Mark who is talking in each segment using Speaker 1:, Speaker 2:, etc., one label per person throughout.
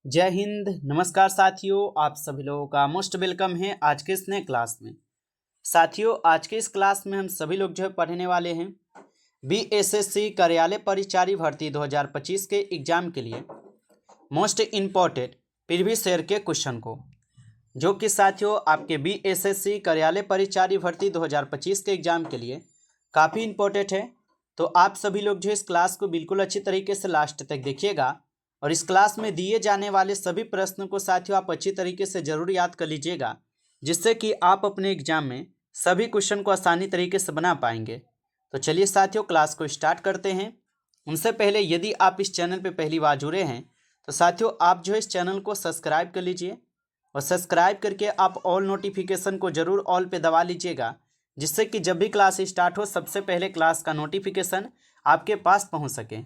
Speaker 1: जय हिंद। नमस्कार साथियों, आप सभी लोगों का मोस्ट वेलकम है आज के इस नए क्लास में। साथियों, आज के इस क्लास में हम सभी लोग जो है पढ़ने वाले हैं बीएसएससी कार्यालय परिचारी भर्ती 2025 के एग्जाम के लिए मोस्ट इम्पॉर्टेंट प्रीवियस ईयर के क्वेश्चन को, जो कि साथियों आपके बीएसएससी कार्यालय परिचारी भर्ती 2025 के एग्जाम के लिए काफ़ी इम्पोर्टेंट है। तो आप सभी लोग जो इस क्लास को बिल्कुल अच्छी तरीके से लास्ट तक देखिएगा और इस क्लास में दिए जाने वाले सभी प्रश्नों को साथियों आप अच्छी तरीके से जरूर याद कर लीजिएगा, जिससे कि आप अपने एग्जाम में सभी क्वेश्चन को आसानी तरीके से बना पाएंगे। तो चलिए साथियों, क्लास को स्टार्ट करते हैं। उनसे पहले यदि आप इस चैनल पर पहली बार जुड़े हैं तो साथियों आप जो है इस चैनल को सब्सक्राइब कर लीजिए और सब्सक्राइब करके आप ऑल नोटिफिकेशन को जरूर ऑल पे दबा लीजिएगा, जिससे कि जब भी क्लास स्टार्ट हो सबसे पहले क्लास का नोटिफिकेशन आपके पास पहुंच सके।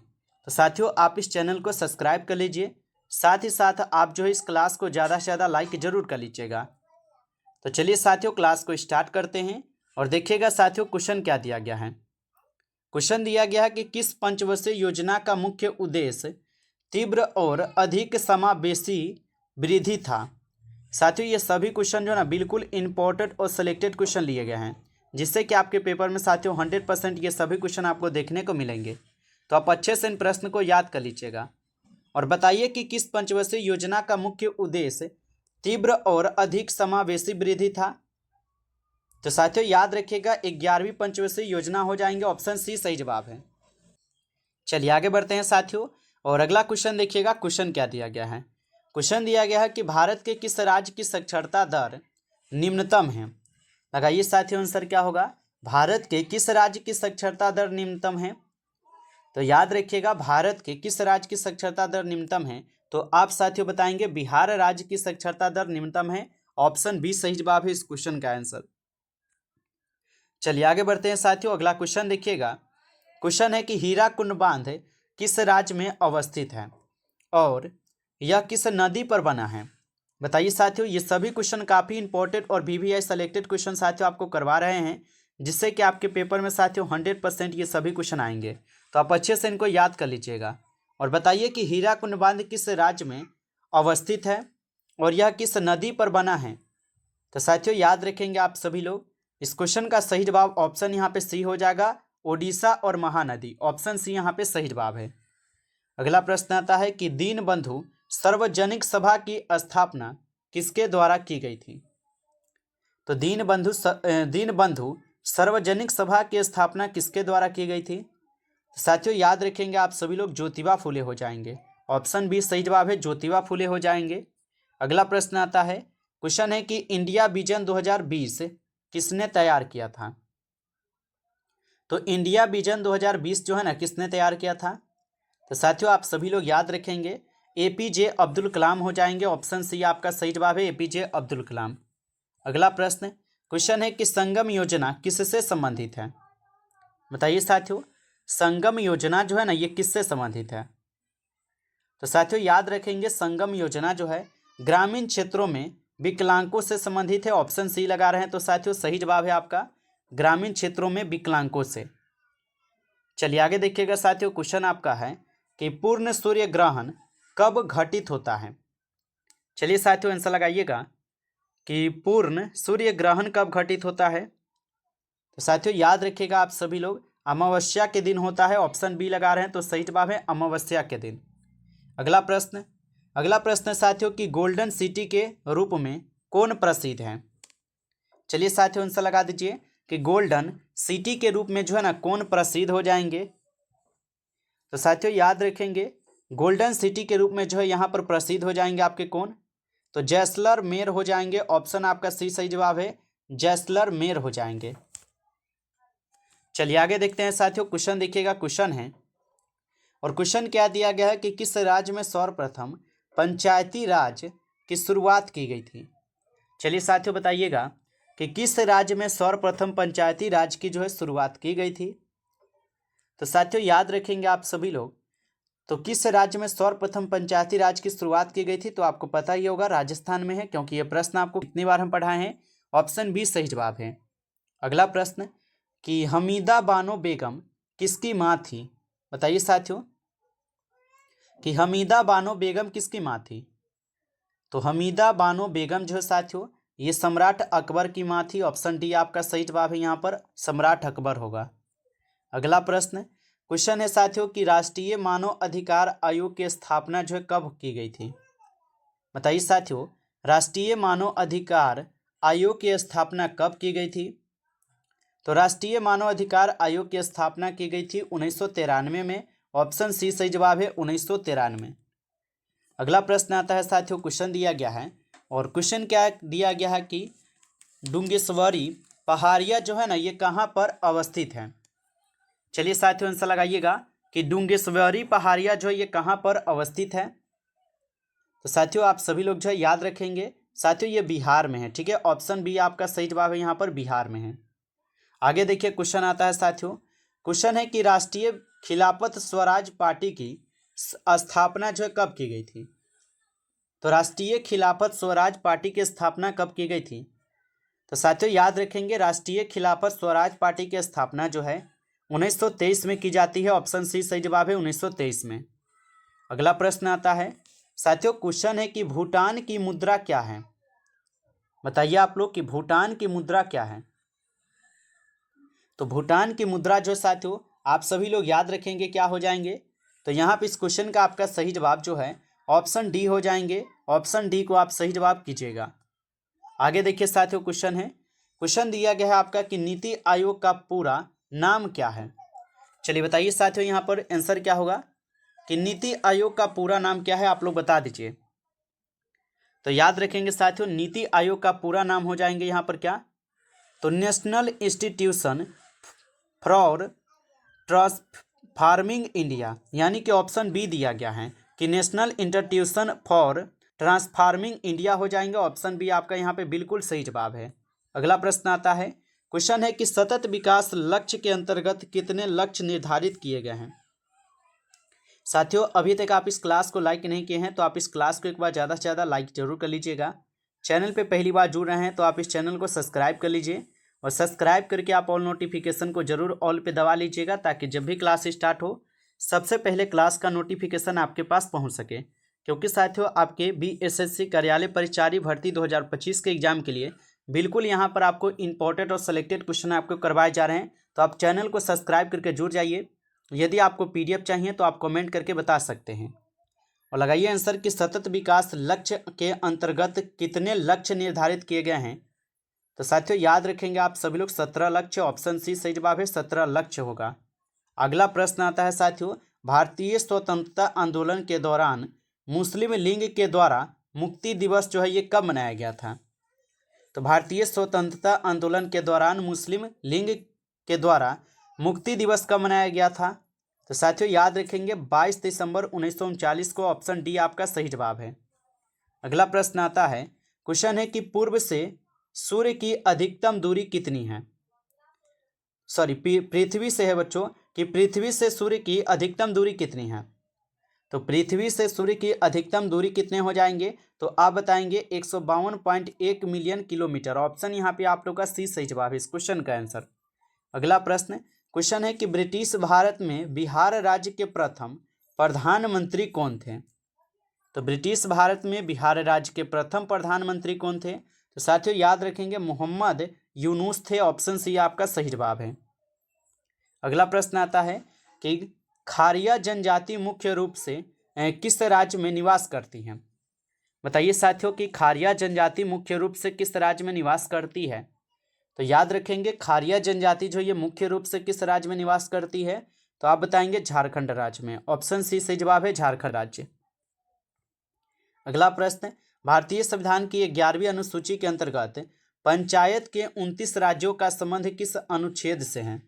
Speaker 1: तो साथियों आप इस चैनल को सब्सक्राइब कर लीजिए, साथ ही साथ आप जो है इस क्लास को ज़्यादा से ज़्यादा लाइक जरूर कर लीजिएगा। तो चलिए साथियों क्लास को स्टार्ट करते हैं और देखिएगा साथियों क्वेश्चन क्या दिया गया है। क्वेश्चन दिया गया है कि किस पंचवर्षीय योजना का मुख्य उद्देश्य तीव्र और अधिक समावेशी वृद्धि था। साथियों ये सभी क्वेश्चन जो ना बिल्कुल इम्पोर्टेंट और सिलेक्टेड क्वेश्चन लिए गए हैं, जिससे कि आपके पेपर में साथियों 100% ये सभी क्वेश्चन आपको देखने को मिलेंगे। तो आप अच्छे से इन प्रश्न को याद कर लीजिएगा और बताइए कि किस पंचवर्षीय योजना का मुख्य उद्देश्य तीव्र और अधिक समावेशी वृद्धि था। तो साथियों याद रखिएगा 11वीं पंचवर्षीय योजना हो जाएंगे, ऑप्शन सी सही जवाब है। चलिए आगे बढ़ते हैं साथियों और अगला क्वेश्चन देखिएगा। क्वेश्चन क्या दिया गया है। क्वेश्चन दिया गया है कि भारत के किस राज्य की साक्षरता दर निम्नतम है। लगाइए साथियों आंसर क्या होगा। भारत के किस राज्य की साक्षरता दर निम्नतम है। तो याद रखिएगा भारत के किस राज्य की साक्षरता दर निम्नतम है, तो आप साथियों बताएंगे बिहार राज्य की साक्षरता दर निम्नतम है। ऑप्शन बी सही जवाब है इस क्वेश्चन का आंसर। चलिए आगे बढ़ते हैं साथियों। अगला क्वेश्चन देखिएगा। क्वेश्चन है कि हीराकुंड बांध किस राज्य में अवस्थित है और यह किस नदी पर बना है। बताइए साथियों, ये सभी क्वेश्चन काफ़ी इंपॉर्टेंट और वीवीआई सेलेक्टेड क्वेश्चन साथियों आपको करवा रहे हैं, जिससे कि आपके पेपर में साथियों 100% ये सभी क्वेश्चन आएंगे। तो आप अच्छे से इनको याद कर लीजिएगा और बताइए कि हीराकुंड बांध किस राज्य में अवस्थित है और यह किस नदी पर बना है। तो साथियों याद रखेंगे आप सभी लोग, इस क्वेश्चन का सही जवाब ऑप्शन यहाँ पे सी हो जाएगा, ओडिशा और महानदी। ऑप्शन सी यहाँ पे सही जवाब है। अगला प्रश्न आता है कि दीनबंधु सार्वजनिक सभा की स्थापना किसके द्वारा की गई थी। तो दीनबंधु सार्वजनिक सभा की स्थापना किसके द्वारा की गई थी। साथियों याद रखेंगे आप सभी लोग ज्योतिबा फुले हो जाएंगे। ऑप्शन बी सही जवाब है, ज्योतिबा फुले हो जाएंगे। अगला प्रश्न आता है। क्वेश्चन है कि इंडिया विजन 2020 किसने तैयार किया था। तो इंडिया विजन 2020 जो है ना किसने तैयार किया था। तो साथियों आप सभी लोग याद रखेंगे एपीजे अब्दुल कलाम हो जाएंगे। ऑप्शन सी आपका सही जवाब है, एपीजे अब्दुल कलाम। अगला प्रश्न क्वेश्चन है कि संगम योजना किससे संबंधित है। बताइए साथियों, संगम योजना जो है ना ये किससे संबंधित है। तो साथियों याद रखेंगे संगम योजना जो है ग्रामीण क्षेत्रों में विकलांगों से संबंधित है। ऑप्शन सी लगा रहे हैं, तो साथियों सही जवाब है आपका ग्रामीण क्षेत्रों में विकलांगों से। चलिए आगे देखिएगा साथियों। क्वेश्चन आपका है कि पूर्ण सूर्य ग्रहण कब घटित होता है। चलिए साथियों आंसर लगाइएगा कि पूर्ण सूर्य ग्रहण कब घटित होता है। तो साथियों याद रखिएगा आप सभी लोग अमावस्या के दिन होता है। ऑप्शन बी लगा रहे हैं, तो सही जवाब है अमावस्या के दिन। अगला प्रश्न साथियों कि गोल्डन सिटी के रूप में कौन प्रसिद्ध है। चलिए साथियों आंसर लगा दीजिए कि गोल्डन सिटी के रूप में जो है ना कौन प्रसिद्ध हो जाएंगे। तो साथियों याद रखेंगे गोल्डन सिटी के रूप में जो है यहाँ पर प्रसिद्ध हो जाएंगे आपके कौन, तो जैसलमेर हो जाएंगे। ऑप्शन आपका सी सही जवाब है, जैसलमेर हो जाएंगे। चलिए आगे देखते हैं साथियों। क्वेश्चन देखिएगा। क्वेश्चन है और क्वेश्चन क्या दिया गया है कि किस राज्य में सर्वप्रथम पंचायती राज की शुरुआत की गई थी। चलिए साथियों बताइएगा कि किस राज्य में सर्वप्रथम पंचायती राज की जो है शुरुआत की गई थी। तो साथियों याद रखेंगे आप सभी लोग, तो किस राज्य में सर्वप्रथम पंचायती राज की शुरुआत की गई थी, तो आपको पता ही होगा राजस्थान में है, क्योंकि यह प्रश्न आपको कितनी बार हम पढ़ाए हैं। ऑप्शन बी सही जवाब है। अगला प्रश्न कि हमीदा बानो बेगम किसकी माँ थी। बताइए साथियों कि हमीदा बानो बेगम किसकी माँ थी। तो हमीदा बानो बेगम जो है साथियों ये सम्राट अकबर की माँ थी। ऑप्शन डी आपका सही जवाब है, यहाँ पर सम्राट अकबर होगा। अगला प्रश्न क्वेश्चन है साथियों कि राष्ट्रीय मानव अधिकार आयोग की स्थापना जो है कब की गई थी। बताइए साथियों, राष्ट्रीय मानव अधिकार आयोग की स्थापना कब की गई थी। तो राष्ट्रीय मानव अधिकार आयोग की स्थापना की गई थी 1993 में। ऑप्शन सी सही जवाब है, 1993। अगला प्रश्न आता है साथियों, क्वेश्चन दिया गया है और क्वेश्चन क्या दिया गया है कि डुंगेश्वरी पहाड़िया जो है ना ये कहाँ पर अवस्थित है। चलिए साथियों आंसर लगाइएगा कि डुंगेश्वरी पहाड़िया जो है ये कहाँ पर अवस्थित है। तो साथियों आप सभी लोग जो है याद रखेंगे साथियों ये बिहार में है। ठीक है, ऑप्शन बी आपका सही जवाब है, यहाँ पर बिहार में है। आगे देखिए क्वेश्चन आता है साथियों, क्वेश्चन है कि राष्ट्रीय खिलाफत स्वराज पार्टी की स्थापना जो है कब की गई थी। तो राष्ट्रीय खिलाफत स्वराज पार्टी की स्थापना कब की गई थी। तो साथियों याद रखेंगे राष्ट्रीय खिलाफत स्वराज पार्टी की स्थापना जो है 1923 में की जाती है। ऑप्शन सी सही जवाब है, 1923 में। अगला प्रश्न आता है साथियों, क्वेश्चन है कि भूटान की मुद्रा क्या है। बताइए आप लोग कि भूटान की मुद्रा क्या है। तो भूटान की मुद्रा जो साथियों आप सभी लोग याद रखेंगे क्या हो जाएंगे। तो यहाँ पे इस क्वेश्चन का आपका सही जवाब जो है ऑप्शन डी हो जाएंगे। ऑप्शन डी को आप सही जवाब कीजिएगा। आगे देखिए साथियों क्वेश्चन है, क्वेश्चन दिया गया है आपका कि नीति आयोग का पूरा नाम क्या है। चलिए बताइए साथियों यहाँ पर आंसर क्या होगा कि नीति आयोग का पूरा नाम क्या है, आप लोग बता दीजिए। तो याद रखेंगे साथियों नीति आयोग का पूरा नाम हो जाएंगे यहाँ पर क्या, तो national institution for transforming India, यानी कि ऑप्शन बी दिया गया है कि national institution for transforming India हो जाएंगे। ऑप्शन बी आपका यहाँ पे बिल्कुल सही जवाब है। अगला प्रश्न आता है, क्वेश्चन है कि सतत विकास लक्ष्य के अंतर्गत कितने लक्ष्य निर्धारित किए गए हैं। साथियों अभी तक आप इस क्लास को लाइक नहीं किए हैं तो आप इस क्लास को एक बार ज़्यादा से ज़्यादा लाइक जरूर कर लीजिएगा। चैनल पे पहली बार जुड़ रहे हैं तो आप इस चैनल को सब्सक्राइब कर लीजिए और सब्सक्राइब करके आप ऑल नोटिफिकेशन को जरूर ऑल पे दबा लीजिएगा ताकि जब भी क्लास स्टार्ट हो सबसे पहले क्लास का नोटिफिकेशन आपके पास पहुँच सके। क्योंकि साथियों आपके BSSC कार्यालय परिचारी भर्ती 2025 के एग्जाम के लिए बिल्कुल यहाँ पर आपको इंपॉर्टेंट और सेलेक्टेड क्वेश्चन आपको करवाए जा रहे हैं। तो आप चैनल को सब्सक्राइब करके जुड़ जाइए। यदि आपको PDF चाहिए तो आप कमेंट करके बता सकते हैं। और लगाइए आंसर कि सतत विकास लक्ष्य के अंतर्गत कितने लक्ष्य निर्धारित किए गए हैं। तो साथियों याद रखेंगे आप सभी लोग 17 लक्ष्य। ऑप्शन सी सही जवाब है, 17 लक्ष्य होगा। अगला प्रश्न आता है साथियों, भारतीय स्वतंत्रता आंदोलन के दौरान मुस्लिम लीग के द्वारा मुक्ति दिवस जो है ये कब मनाया गया था। तो भारतीय स्वतंत्रता आंदोलन के दौरान मुस्लिम लीग के द्वारा मुक्ति दिवस कब मनाया गया था। तो साथियों याद रखेंगे 22 दिसंबर 1939 को। ऑप्शन डी आपका सही जवाब है। अगला प्रश्न आता है, क्वेश्चन है कि पूर्व से सूर्य की अधिकतम दूरी कितनी है। सॉरी पृथ्वी से है बच्चों, कि पृथ्वी से सूर्य की अधिकतम दूरी कितनी है। तो पृथ्वी से सूर्य की अधिकतम दूरी कितने हो जाएंगे, तो आप बताएंगे 152.1 मिलियन किलोमीटर। ऑप्शन यहाँ पे आप लोग का सी सही जवाब है इस क्वेश्चन का आंसर। अगला प्रश्न क्वेश्चन है कि ब्रिटिश भारत में बिहार राज्य के प्रथम प्रधानमंत्री कौन थे। तो ब्रिटिश भारत में बिहार राज्य के प्रथम प्रधानमंत्री कौन थे। तो साथियों याद रखेंगे मोहम्मद यूनुस थे। ऑप्शन सी आपका सही जवाब है। अगला प्रश्न आता है कि खारिया जनजाति मुख्य रूप से किस राज्य में निवास करती है। बताइए साथियों कि खारिया जनजाति मुख्य रूप से किस राज्य में निवास करती है। तो याद रखेंगे खारिया जनजाति जो ये मुख्य रूप से किस राज्य में निवास करती है, तो आप बताएंगे झारखंड राज्य में। ऑप्शन सी सही जवाब है, झारखंड राज्य। अगला प्रश्न, भारतीय संविधान की 11वीं अनुसूची के अंतर्गत पंचायत के 29 राज्यों का संबंध किस अनुच्छेद से है।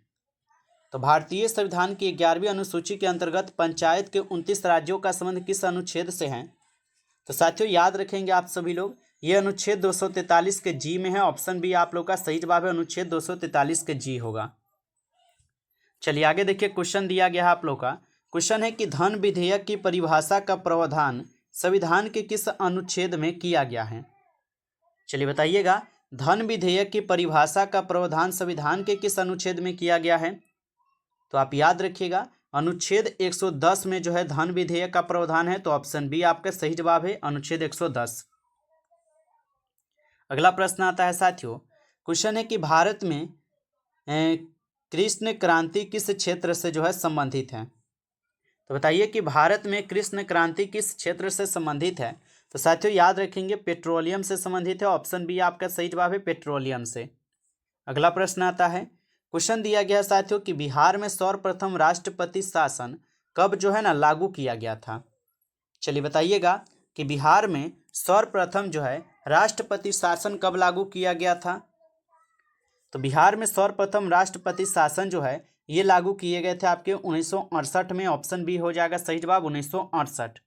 Speaker 1: तो भारतीय संविधान की 11वीं अनुसूची के अंतर्गत पंचायत के 29 राज्यों का संबंध किस अनुच्छेद से है। तो साथियों याद रखेंगे आप सभी लोग ये अनुच्छेद 243 के जी में है। ऑप्शन बी आप लोग का सही जवाब है, अनुच्छेद 243 के जी होगा। चलिए आगे देखिए क्वेश्चन दिया गया है आप लोग का। क्वेश्चन है कि धन विधेयक की परिभाषा का प्रावधान संविधान के किस अनुच्छेद में किया गया है। चलिए बताइएगा धन विधेयक की परिभाषा का प्रावधान संविधान के किस अनुच्छेद में किया गया है। तो आप याद रखिएगा अनुच्छेद 110 में जो है धन विधेयक का प्रावधान है। तो ऑप्शन बी आपका सही जवाब है, अनुच्छेद 110। अगला प्रश्न आता है साथियों, क्वेश्चन है कि भारत में कृष्ण क्रांति किस क्षेत्र से जो है संबंधित है। तो बताइए कि भारत में कृष्ण क्रांति किस क्षेत्र से संबंधित है। तो साथियों याद रखेंगे पेट्रोलियम से संबंधित है। ऑप्शन बी आपका सही जवाब है, पेट्रोलियम से। अगला प्रश्न आता है, क्वेश्चन दिया गया साथियों कि बिहार में सर्वप्रथम राष्ट्रपति शासन कब जो है ना लागू किया गया था। चलिए बताइएगा कि बिहार में सर्वप्रथम जो है राष्ट्रपति शासन कब लागू किया गया था। तो बिहार में सर्वप्रथम राष्ट्रपति शासन जो है ये लागू किए गए थे आपके 1968 में। ऑप्शन बी हो जाएगा सही जवाब, 1968।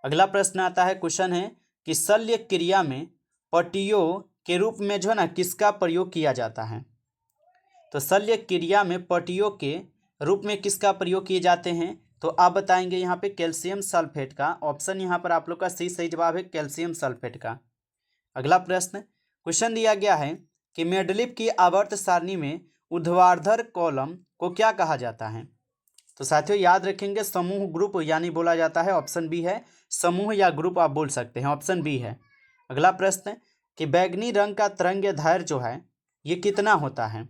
Speaker 1: अगला प्रश्न आता है, क्वेश्चन है कि शल्य क्रिया में पट्टियों के रूप में जो है ना किसका प्रयोग किया जाता है। तो शल्य क्रिया में पट्टियों के रूप में किसका प्रयोग किए जाते हैं। तो आप बताएंगे यहाँ पे कैल्शियम सल्फेट का। ऑप्शन यहाँ पर आप लोग का सही जवाब है, कैल्शियम सल्फेट का। अगला प्रश्न, क्वेश्चन दिया गया है कि मेंडलीव की आवर्त सारणी में ऊर्ध्वाधर कॉलम को क्या कहा जाता है। तो साथियों याद रखेंगे समूह, ग्रुप यानी बोला जाता है। ऑप्शन बी है, समूह या ग्रुप आप बोल सकते हैं, ऑप्शन बी है। अगला प्रश्न कि बैगनी रंग का तरंगदैर्घ्य जो है ये कितना होता है।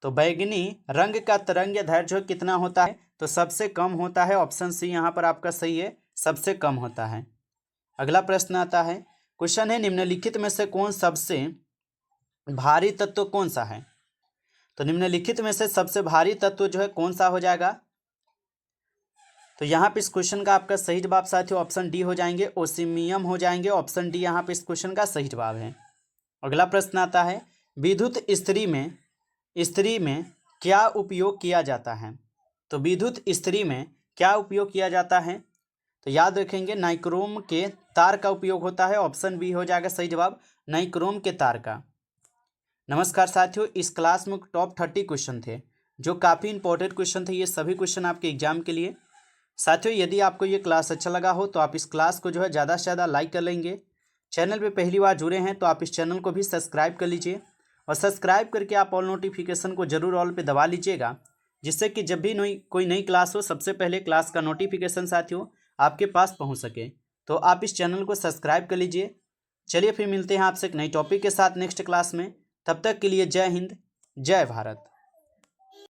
Speaker 1: तो बैगनी रंग का तरंगदैर्घ्य कितना होता है। तो सबसे कम होता है। ऑप्शन सी यहाँ पर आपका सही है, सबसे कम होता है। अगला प्रश्न आता है, क्वेश्चन है निम्नलिखित में से कौन सबसे भारी तत्व कौन सा है। तो निम्नलिखित में से सबसे भारी तत्व जो है कौन सा हो जाएगा। तो यहाँ पे इस क्वेश्चन का आपका सही जवाब साथियों ऑप्शन डी हो जाएंगे, ओसिमियम हो जाएंगे। ऑप्शन डी यहाँ पे इस क्वेश्चन का सही जवाब है। अगला प्रश्न आता है, विद्युत इस्त्री में क्या उपयोग किया जाता है। तो विद्युत इस्त्री में क्या उपयोग किया जाता है। तो याद रखेंगे नाइक्रोम के तार का उपयोग होता है। ऑप्शन बी हो जाएगा सही जवाब, नाइक्रोम के तार का। नमस्कार साथियों, इस क्लास में टॉप 30 क्वेश्चन थे जो काफ़ी इंपॉर्टेंट क्वेश्चन थे। ये सभी क्वेश्चन आपके एग्जाम के लिए। साथियों यदि आपको ये क्लास अच्छा लगा हो तो आप इस क्लास को जो है ज़्यादा से ज़्यादा लाइक कर लेंगे। चैनल पे पहली बार जुड़े हैं तो आप इस चैनल को भी सब्सक्राइब कर लीजिए और सब्सक्राइब करके आप ऑल नोटिफिकेशन को जरूर ऑल पे दबा लीजिएगा, जिससे कि जब भी कोई नई क्लास हो सबसे पहले क्लास का नोटिफिकेशन साथियों आपके पास पहुँच सके। तो आप इस चैनल को सब्सक्राइब कर लीजिए। चलिए फिर मिलते हैं आपसे एक नई टॉपिक के साथ नेक्स्ट क्लास में। तब तक के लिए जय हिंद, जय भारत।